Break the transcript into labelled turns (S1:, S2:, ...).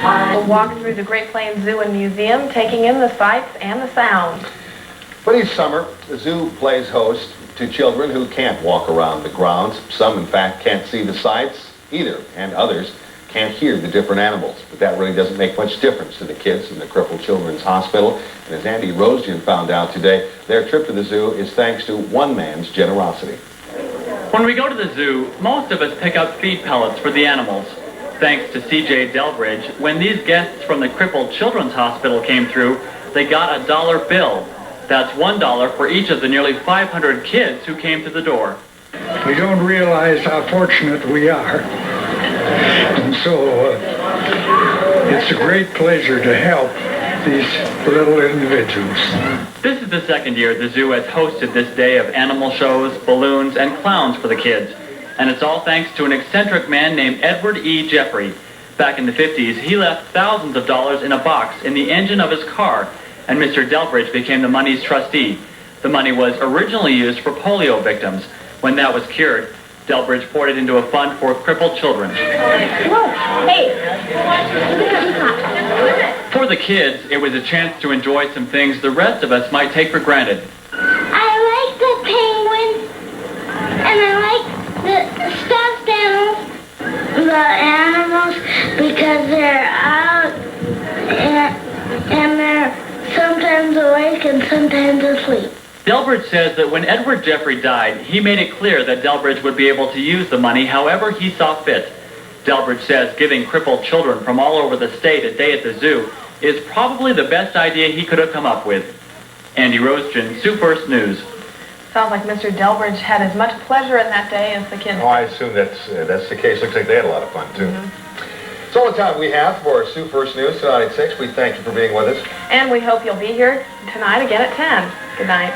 S1: We'll walk through the Great Plains Zoo and Museum, taking in the sights and the sounds.
S2: But each summer, the zoo plays host to children who can't walk around the grounds. Some, in fact, can't see the sights either, and others can't hear the different animals. But that really doesn't make much difference to the kids in the Crippled Children's Hospital. And as Andy ROESGEN found out today, their trip to the zoo is thanks to one man's generosity.
S3: When we go to the zoo, most of us pick up feed pellets for the animals. Thanks to CJ Delbridge, when these guests from the Crippled Children's Hospital came through, they got a $1 bill. That's $1 for each of the nearly 500 kids who came to the door.
S4: We don't realize how fortunate we are. And so it's a great pleasure to help these little individuals.
S3: This is the second year the zoo has hosted this day of animal shows, balloons, and clowns for the kids. And it's all thanks to an eccentric man named Edward E. Jeffrey. Back in the 50s, he left thousands of dollars in a box in the engine of his car, and Mr. Delbridge became the money's trustee. The money was originally used for polio victims. When that was cured, Delbridge poured it into a fund for crippled children.
S5: Whoa, hey,
S3: For the kids, it was a chance to enjoy some things the rest of us might take for granted.
S5: I like the penguins, and I like the stuffed animals, because they're out and they're sometimes awake and sometimes asleep.
S3: Delbridge says that when Edward Jeffrey died, he made it clear that Delbridge would be able to use the money however he saw fit. Delbridge says giving crippled children from all over the state a day at the zoo is probably the best idea he could have come up with. Andy ROESGEN, Sioux First News.
S1: Sounds like Mr. Delbridge had as much pleasure in that day as the kids.
S2: Oh, I assume that's the case. Looks like they had a lot of fun, too. It's all the time we have for Sioux First News tonight at 6. We thank you for being with us.
S1: And we hope you'll be here tonight again at 10. Good night.